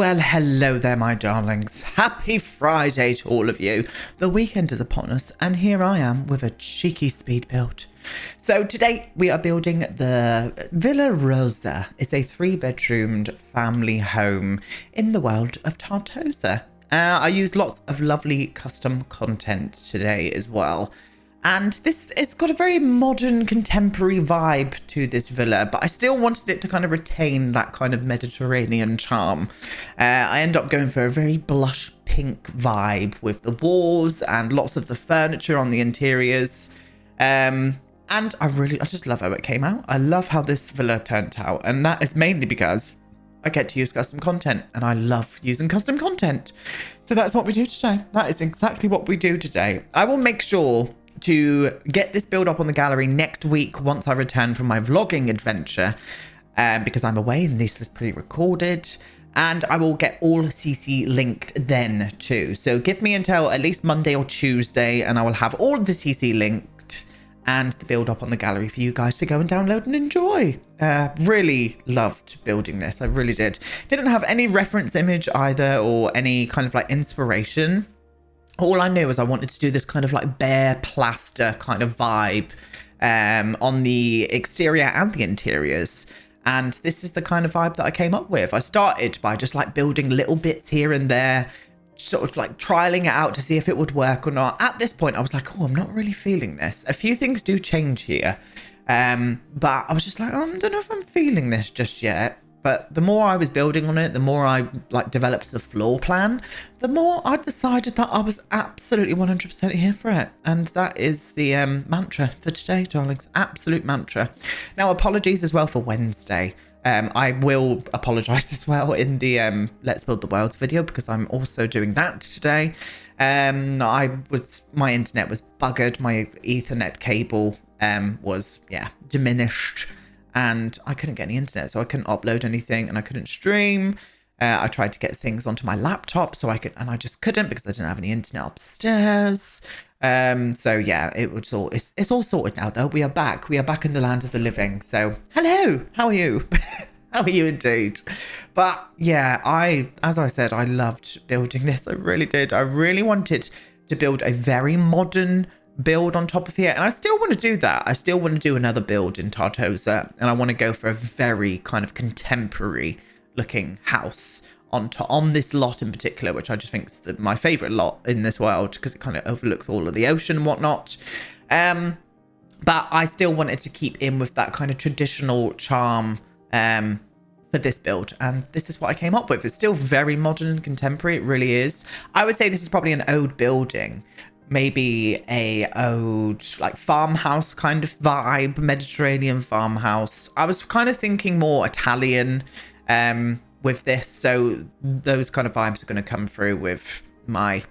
Well, hello there, my darlings. Happy Friday to all of you. The weekend is upon us, and here I am with a cheeky speed build. So today we are building the Villa Rosa. It's a 3-bedroomed family home in the world of Tartosa. I used lots of lovely custom content today as well. And it's got a very modern, contemporary vibe to this villa, but I still wanted it to kind of retain that kind of Mediterranean charm. I end up going for a very blush pink vibe with the walls and lots of the furniture on the interiors. And I just love how it came out. I love how this villa turned out, and that is mainly because I get to use custom content, and I love using custom content. So that's what we do today. That is exactly what we do today. I will make sure to get this build up on the gallery next week once I return from my vlogging adventure, because I'm away and this is pre-recorded, and I will get all CC linked then too. So give me until at least Monday or Tuesday and I will have all of the CC linked and the build up on the gallery for you guys to go and download and enjoy. Really loved building this. I really did. Didn't have any reference image either or any kind of like inspiration. All I knew was I wanted to do this kind of like bare plaster kind of vibe on the exterior and the interiors. And this is the kind of vibe that I came up with. I started by just like building little bits here and there, sort of like trialing it out to see if it would work or not. At this point, I was like, oh, I'm not really feeling this. A few things do change here. But I was just like, oh, I don't know if I'm feeling this just yet. But the more I was building on it, the more I like developed the floor plan, the more I decided that I was absolutely 100% here for it. And that is the mantra for today, darlings. Absolute mantra. Now, apologies as well for Wednesday. I will apologize as well in the Let's Build the Worlds video, because I'm also doing that today. My internet was buggered. My Ethernet cable was diminished. And I couldn't get any internet, so I couldn't upload anything and I couldn't stream. I tried to get things onto my laptop so I could, and I just couldn't because I didn't have any internet upstairs. So yeah, it's all sorted now though. We are back in the land of the living. So hello, how are you? How are you indeed? But yeah, as I said, I loved building this. I really did. I really wanted to build a very modern build on top of here, and I still want to do that. I still want to do another build in Tartosa, and I want to go for a very kind of contemporary looking house on this lot in particular, which I just think is my favorite lot in this world because it kind of overlooks all of the ocean and whatnot. But I still wanted to keep in with that kind of traditional charm for this build, and this is what I came up with. It's still very modern and contemporary. It really is. I would say this is probably an old building, maybe a old like farmhouse kind of vibe, Mediterranean farmhouse. I was kind of thinking more Italian with this, so those kind of vibes are going to come through with my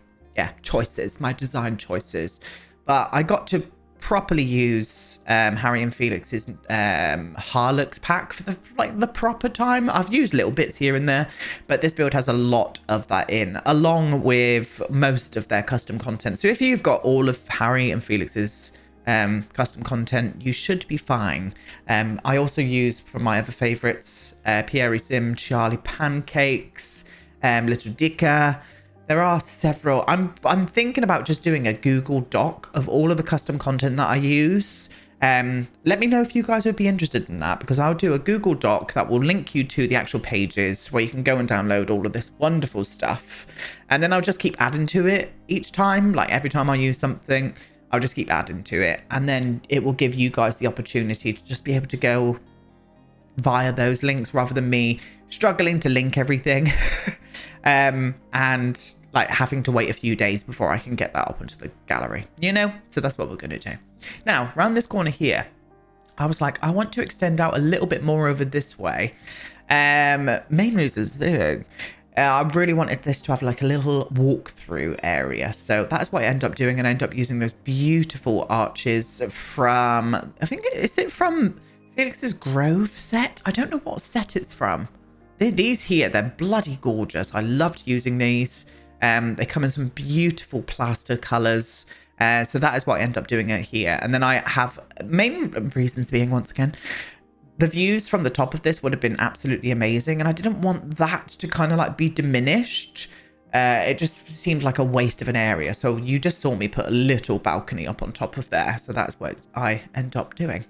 choices, my design choices. But I got to properly use Harrie and Felix's Harluxe pack for the proper time. I've used little bits here and there, but this build has a lot of that in, along with most of their custom content. So if you've got all of Harrie and Felix's custom content, you should be fine. I also use, from my other favorites, Pierisim, Charly Pancakes, Little Dicker. There are several. I'm thinking about just doing a Google Doc of all of the custom content that I use. Let me know if you guys would be interested in that, because I'll do a Google Doc that will link you to the actual pages where you can go and download all of this wonderful stuff. And then I'll just keep adding to it each time. Like every time I use something, I'll just keep adding to it. And then it will give you guys the opportunity to just be able to go via those links rather than me struggling to link everything. And like having to wait a few days before I can get that up onto the gallery, so that's what we're going to do. Now, around this corner here, I was like, I want to extend out a little bit more over this way. Main reason is I really wanted this to have like a little walk-through area, so that's what I end up doing, and I end up using those beautiful arches from, I think, is it from Felix's Grove set? I don't know what set it's from. These here, they're bloody gorgeous. I loved using these. They come in some beautiful plaster colors. So that is what I end up doing it here. And then I have main reasons being, once again, the views from the top of this would have been absolutely amazing, and I didn't want that to kind of like be diminished. It just seemed like a waste of an area. So you just saw me put a little balcony up on top of there. So that's what I end up doing.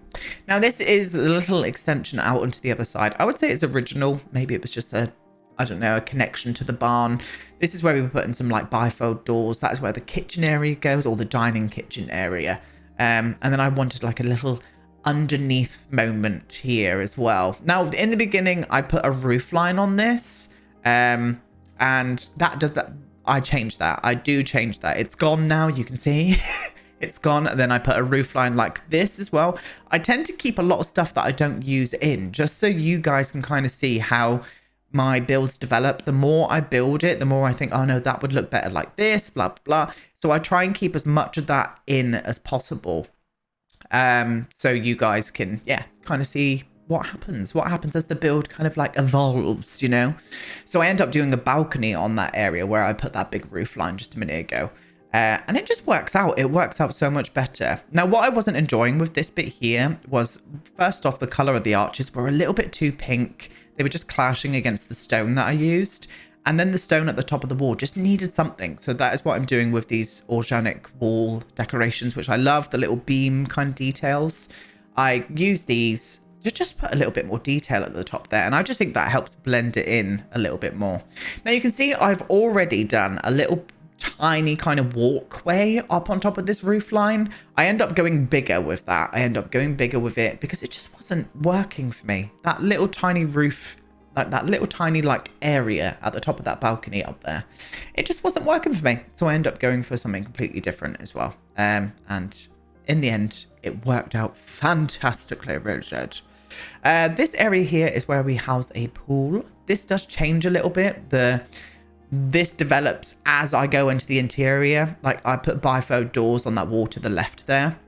Now, this is a little extension out onto the other side. I would say it's original. Maybe it was just a, I don't know, a connection to the barn. This is where we put in some like bifold doors. That is where the kitchen area goes, or the dining kitchen area. And then I wanted like a little underneath moment here as well. Now, in the beginning, I put a roof line on this. And that does that. I changed that. I do change that. It's gone now. You can see it's gone. And then I put a roof line like this as well. I tend to keep a lot of stuff that I don't use in, just so you guys can kind of see how my builds develop. The more I build it, the more I think, oh no, that would look better like this, blah, blah, blah. So I try and keep as much of that in as possible. So you guys can, yeah, kind of see what happens as the build kind of like evolves, you know. So I end up doing a balcony on that area where I put that big roof line just a minute ago, and it just works out. It works out so much better. Now, what I wasn't enjoying with this bit here was, first off, the color of the arches were a little bit too pink. They were just clashing against the stone that I used, and then the stone at the top of the wall just needed something. So that is what I'm doing with these Orjanic wall decorations, which I love, the little beam kind of details. I use these just put a little bit more detail at the top there, and I just think that helps blend it in a little bit more. Now you can see I've already done a little tiny kind of walkway up on top of this roof line. I end up going bigger with that. I end up going bigger with it because it just wasn't working for me. That little tiny roof, like that little tiny like area at the top of that balcony up there, it just wasn't working for me. So I end up going for something completely different as well. And in the end, it worked out fantastically, Richard. This area here is where we house a pool. This does change a little bit. This develops as I go into the interior. Like I put bifold doors on that wall to the left there,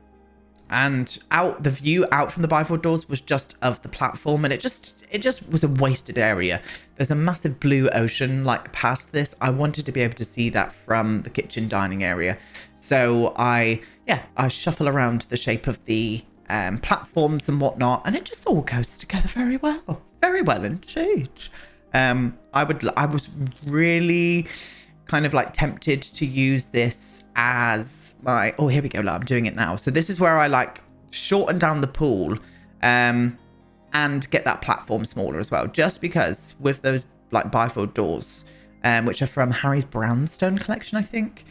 and the view out from the bifold doors was just of the platform, and it just was a wasted area. There's a massive blue ocean like past this. I wanted to be able to see that from the kitchen dining area, so I shuffle around the shape of the platforms and whatnot, and it just all goes together very well indeed. I was really kind of like tempted to use this as my, oh, here we go, look, I'm doing it now. So this is where I like shorten down the pool and get that platform smaller as well, just because with those like bifold doors, which are from Harrie's Brownstone Collection, I think,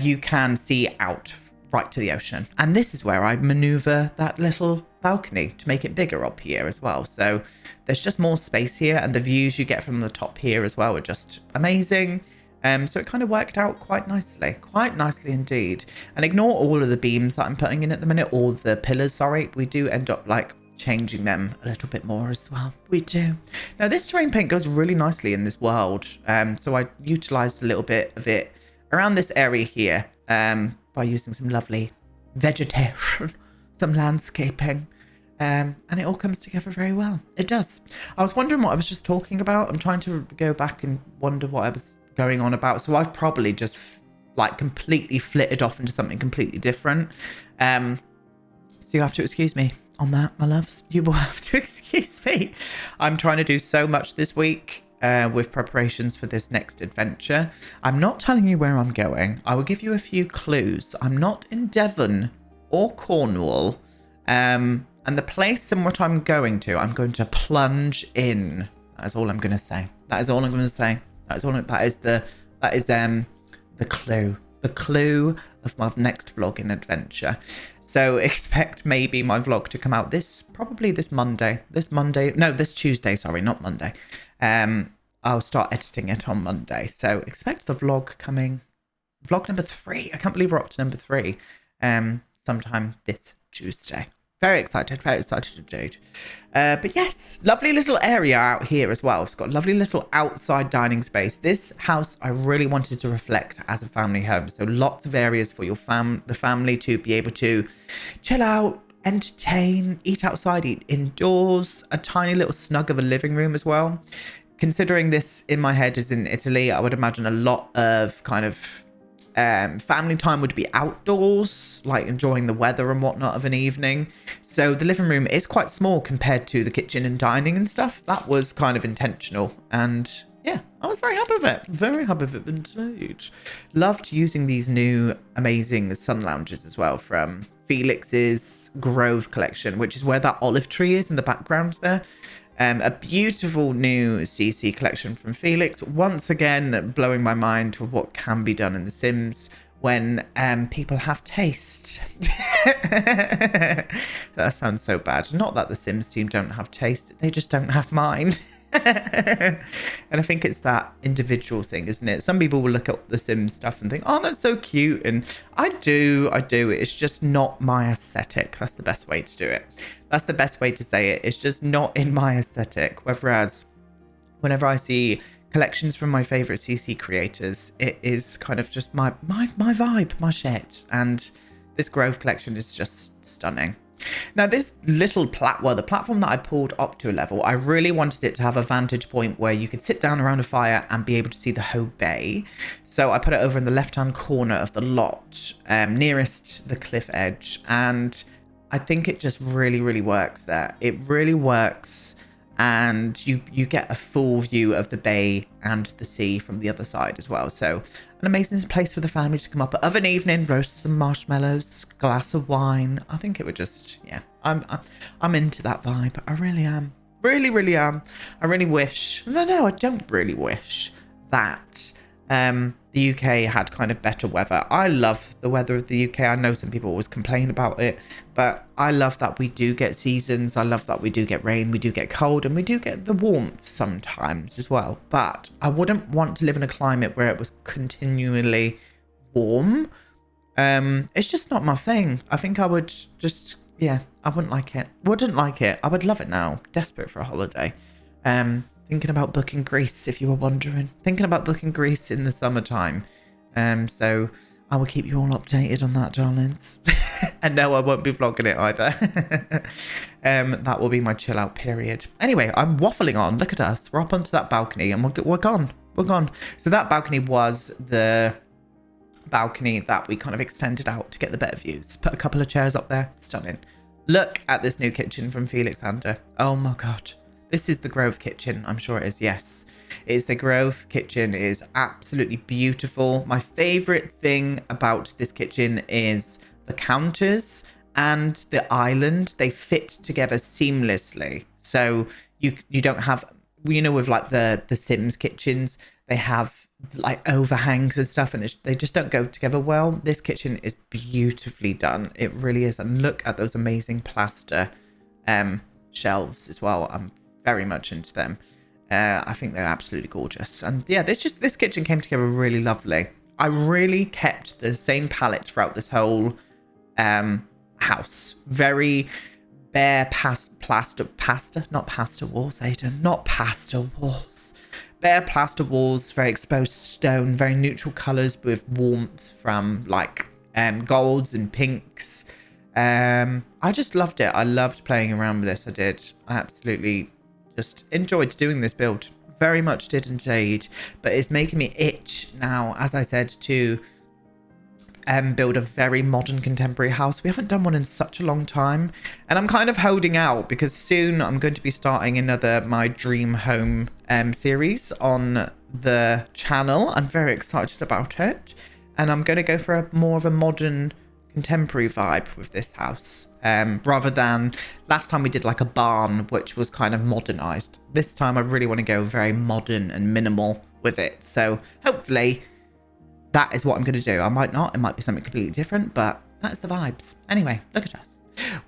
you can see out right to the ocean. And this is where I maneuver that little balcony to make it bigger up here as well. So there's just more space here, and the views you get from the top here as well are just amazing. So it kind of worked out quite nicely indeed. And ignore all of the beams that I'm putting in at the minute, or the pillars, sorry. We do end up like changing them a little bit more as well. We do. Now this terrain paint goes really nicely in this world. So I utilized a little bit of it around this area here, by using some lovely vegetation, some landscaping, and it all comes together very well. It does. I was wondering what I was just talking about. I'm trying to go back and wonder what I was going on about. So I've probably just like completely flitted off into something completely different. So you have to excuse me on that, my loves. You will have to excuse me. I'm trying to do so much this week. With preparations for this next adventure. I'm not telling you where I'm going. I will give you a few clues. I'm not in Devon or Cornwall. And the place and what I'm going to plunge in. That is all I'm going to say. That is all I'm going to say. That is the clue. The clue of my next vlogging adventure. So expect maybe my vlog to come out this Tuesday, sorry, not Monday. I'll start editing it on Monday. So expect the vlog coming, vlog number 3. I can't believe we're up to number 3. Sometime this Tuesday. Very excited indeed. But yes, lovely little area out here as well. It's got a lovely little outside dining space. This house I really wanted to reflect as a family home. So lots of areas for your the family to be able to chill out, entertain, eat outside, eat indoors. A tiny little snug of a living room as well. Considering this in my head is in Italy, I would imagine a lot of kind of Family time would be outdoors, like enjoying the weather and whatnot of an evening. So the living room is quite small compared to the kitchen and dining and stuff. That was kind of intentional. And yeah, I was very happy with it. Very happy with it indeed. Loved using these new amazing sun lounges as well from Felix's Grove Collection, which is where that olive tree is in the background there. A beautiful new CC collection from Felix. Once again, blowing my mind with what can be done in The Sims when people have taste. That sounds so bad. Not that the Sims team don't have taste, they just don't have mind. And I think it's that individual thing, isn't it? Some people will look at the Sims stuff and think, oh, that's so cute. And I do. It's just not my aesthetic. That's the best way to do it. That's the best way to say it. It's just not in my aesthetic. Whereas whenever I see collections from my favorite CC creators, it is kind of just my vibe, my shit. And this Grove collection is just stunning. Now, this little the platform that I pulled up to a level, I really wanted it to have a vantage point where you could sit down around a fire and be able to see the whole bay. So I put it over in the left-hand corner of the lot, nearest the cliff edge. And I think it just really, really works there. It really works. And you get a full view of the bay and the sea from the other side as well. So an amazing place for the family to come up of an evening, roast some marshmallows, glass of wine. I think it would just, yeah, I'm into that vibe. I really am. Really, really am. I really wish, no, I don't really wish that the UK had kind of better weather. I love the weather of the UK. I know some people always complain about it, but I love that we do get seasons. I love that we do get rain, we do get cold, and we do get the warmth sometimes as well. But I wouldn't want to live in a climate where it was continually warm. It's just not my thing. I think I would just, yeah, I wouldn't like it. I would love it now. Desperate for a holiday. Thinking about booking Greece, if you were wondering. Thinking about booking Greece in the summertime. So I will keep you all updated on that, darlings. And no, I won't be vlogging it either. That will be my chill out period. Anyway, I'm waffling on. Look at us. We're up onto that balcony and we're gone. We're gone. So that balcony was the balcony that we kind of extended out to get the better views. Put a couple of chairs up there. Stunning. Look at this new kitchen from Felixandre. Oh my God. This is the Grove kitchen. I'm sure it is. Yes, it is the Grove kitchen. It is absolutely beautiful. My favorite thing about this kitchen is the counters and the island. They fit together seamlessly. So you don't have, you know, with like the Sims kitchens, they have like overhangs and stuff, and they just don't go together well. This kitchen is beautifully done. It really is. And look at those amazing plaster shelves as well. I'm very much into them. I think they're absolutely gorgeous. And yeah, this kitchen came together really lovely. I really kept the same palette throughout this whole house. Very bare plaster walls, Aiden. Not pasta walls. Bare plaster walls, very exposed stone, very neutral colours with warmth from like golds and pinks. I just loved it. I loved playing around with this. I did. I absolutely just enjoyed doing this build. Very much did indeed. But it's making me itch now, as I said, to build a very modern contemporary house. We haven't done one in such a long time. And I'm kind of holding out because soon I'm going to be starting another My Dream Home series on the channel. I'm very excited about it. And I'm going to go for more of a modern contemporary vibe with this house. Rather than last time we did like a barn, which was kind of modernized. This time I really want to go very modern and minimal with it. So hopefully that is what I'm going to do. I might not. It might be something completely different, but that's the vibes. Anyway, look at us.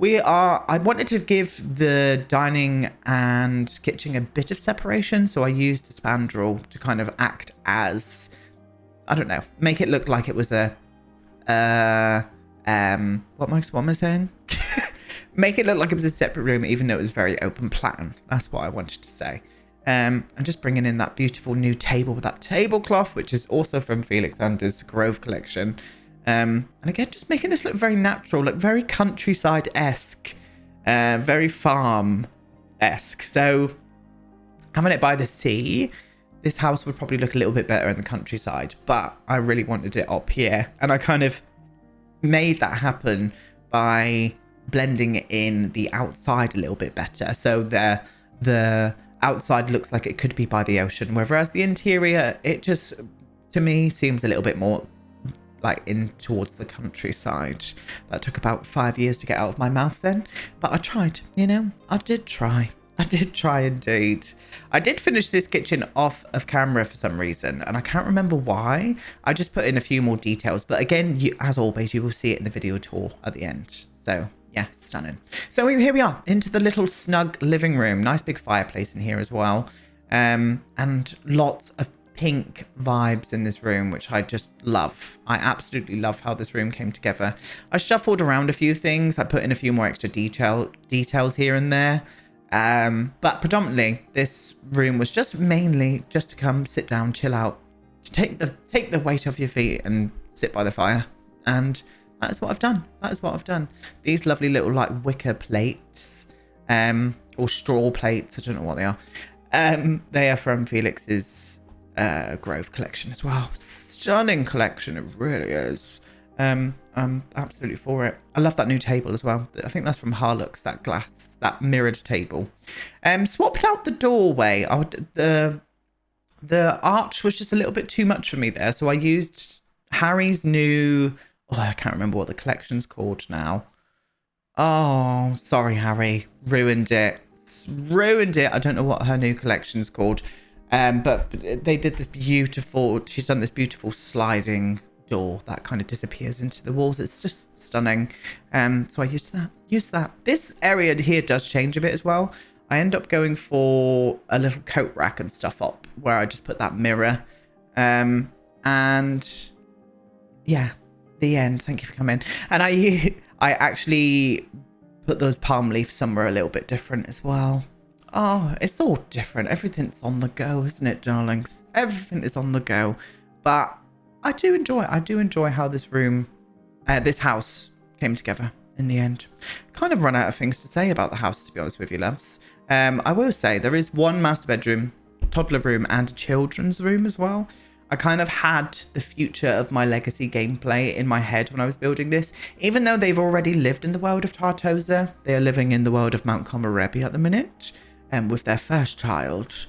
I wanted to give the dining and kitchen a bit of separation. So I used the spandrel to kind of act as, I don't know, make it look like it was a, what am I saying? Make it look like it was a separate room, even though it was very open plan. That's what I wanted to say. And just bringing in that beautiful new table with that tablecloth, which is also from Felixandre's Grove Collection. And again, just making this look very natural, look very countryside-esque, very farm-esque. So having it by the sea, this house would probably look a little bit better in the countryside, but I really wanted it up here. And I kind of made that happen by blending in the outside a little bit better. So the outside looks like it could be by the ocean, whereas the interior, it just, to me, seems a little bit more like in towards the countryside. That took about 5 years to get out of my mouth then, but I tried, you know, I did try indeed. I did finish this kitchen off of camera for some reason, and I can't remember why. I just put in a few more details, but again, as always, you will see it in the video tour at the end. So yeah, stunning. So here we are, into the little snug living room. Nice big fireplace in here as well, and lots of pink vibes in this room, which I just love. I absolutely love how this room came together. I shuffled around a few things. I put in a few more extra details here and there. But predominantly this room was just mainly just to come sit down, chill out, to take the weight off your feet and sit by the fire. And that is what I've done. That is what I've done. These lovely little like wicker plates, or straw plates. I don't know what they are. They are from Felix's Grove collection as well. Stunning collection, it really is. I'm absolutely for it. I love that new table as well. I think that's from Harluxe, that glass, that mirrored table. Swapped out the doorway. The arch was just a little bit too much for me there, so I used Harrie's new, I can't remember what the collection's called now. Oh, sorry, Harrie, ruined it. I don't know what her new collection's called. But they did this beautiful, she's done this beautiful sliding door that kind of disappears into the walls. It's just stunning. So I used that. This area here does change a bit as well. I end up going for a little coat rack and stuff up where I just put that mirror. And yeah, the end. Thank you for coming. And I actually put those palm leaves somewhere a little bit different as well. Oh, it's all different. Everything's on the go, isn't it, darlings? Everything is on the go. But I do enjoy how this room, this house came together in the end. Kind of run out of things to say about the house, to be honest with you, loves. I will say there is one master bedroom, toddler room, and a children's room as well. I kind of had the future of my legacy gameplay in my head when I was building this. Even though they've already lived in the world of Tartosa, they are living in the world of Mount Komorebi at the minute. With their first child.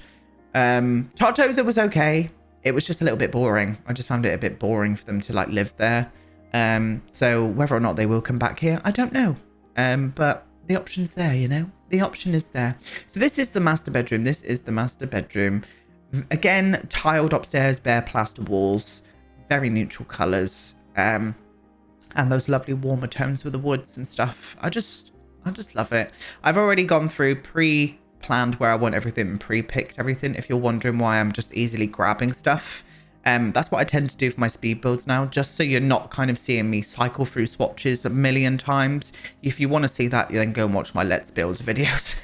Tartosa was okay. It was just a little bit boring. I just found it a bit boring for them to like live there. So whether or not they will come back here, I don't know. But the option's there, you know. The option is there. So this is the master bedroom. This is the master bedroom. Again, tiled upstairs, bare plaster walls, very neutral colours, and those lovely warmer tones with the woods and stuff. I just love it. I've already gone through pre-planned where I want everything, pre-picked everything. If you're wondering why I'm just easily grabbing stuff, that's what I tend to do for my speed builds now, just so you're not kind of seeing me cycle through swatches a million times. If you want to see that, then go and watch my Let's Build videos.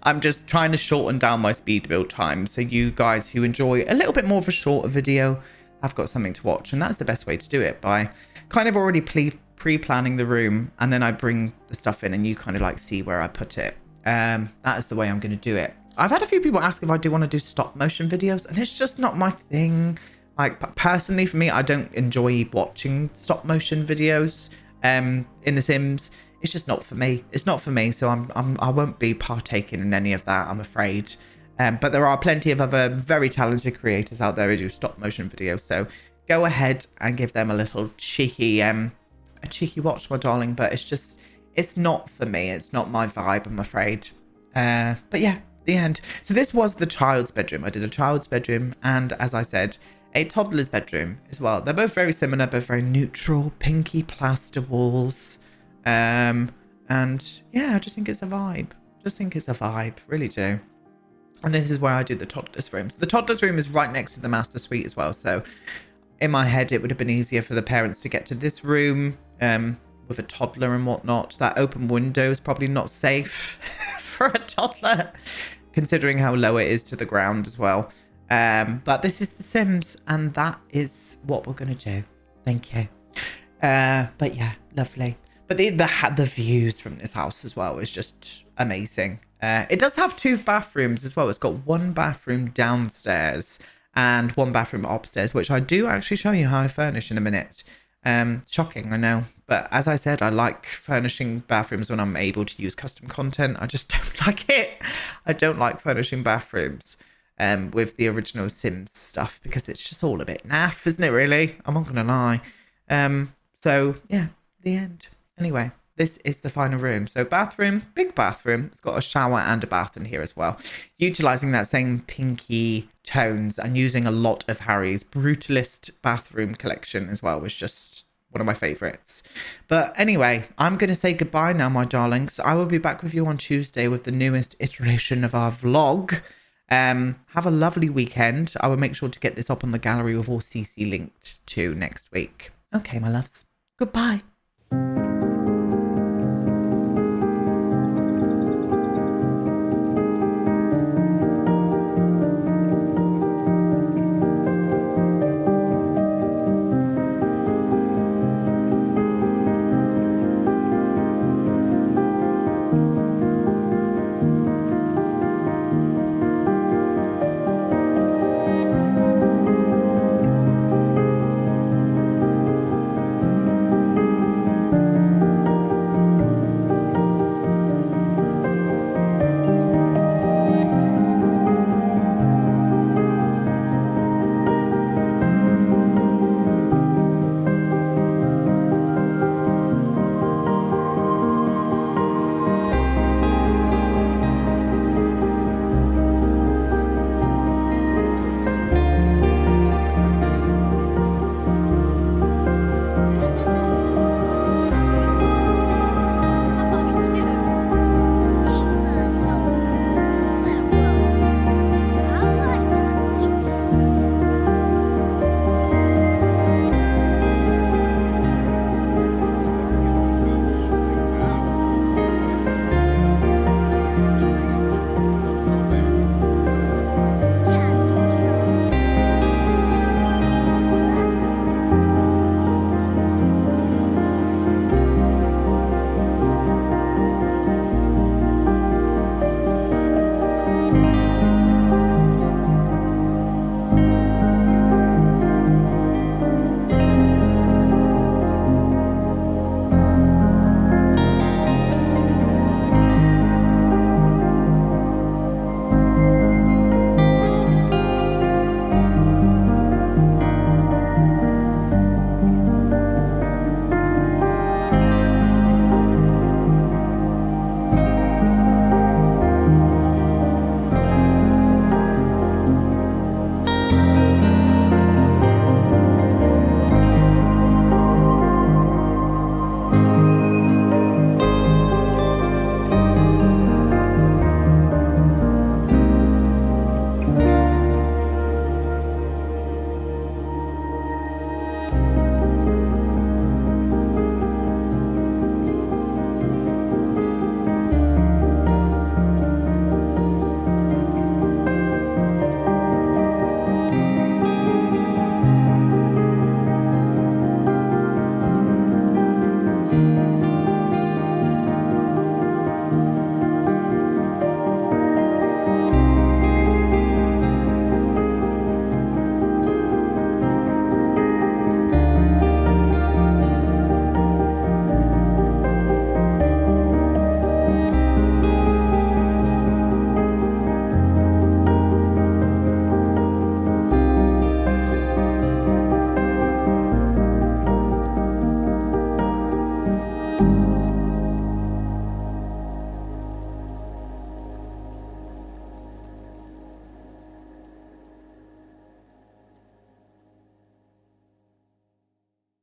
I'm just trying to shorten down my speed build time, so you guys who enjoy a little bit more of a shorter video have got something to watch, and that's the best way to do it, by kind of already pre-planning the room, and then I bring the stuff in and you kind of like see where I put it. That is the way I'm going to do it. I've had a few people ask if I do want to do stop motion videos, and it's just not my thing. Like, personally for me, I don't enjoy watching stop motion videos in The Sims. It's just not for me. It's not for me, so I won't be partaking in any of that, I'm afraid. But there are plenty of other very talented creators out there who do stop motion videos, so go ahead and give them a little cheeky watch, my darling. But it's not for me. It's not my vibe, I'm afraid. But yeah, the end. So this was the child's bedroom. I did a child's bedroom, and as I said, a toddler's bedroom as well. They're both very similar, both very neutral, pinky plaster walls. And yeah, I just think it's a vibe. Really do. And this is where I do the toddler's room. So the toddler's room is right next to the master suite as well. So in my head, it would have been easier for the parents to get to this room with a toddler and whatnot. That open window is probably not safe for a toddler, considering how low it is to the ground as well. But this is The Sims, and that is what we're going to do. Thank you. But yeah, lovely. But the views from this house as well is just amazing. It does have 2 bathrooms as well. It's got 1 bathroom downstairs and 1 bathroom upstairs, which I do actually show you how I furnish in a minute. Shocking, I know. But as I said, I like furnishing bathrooms when I'm able to use custom content. I just don't like it. I don't like furnishing bathrooms with the original Sims stuff because it's just all a bit naff, isn't it, really? I'm not going to lie. So, yeah, the end. Anyway, this is the final room. So bathroom, big bathroom. It's got a shower and a bath in here as well. Utilising that same pinky tones and using a lot of Harrie's Brutalist bathroom collection as well was just one of my favourites. But anyway, I'm going to say goodbye now, my darlings. I will be back with you on Tuesday with the newest iteration of our vlog. Have a lovely weekend. I will make sure to get this up on the gallery with all CC linked to next week. Okay, my loves. Goodbye.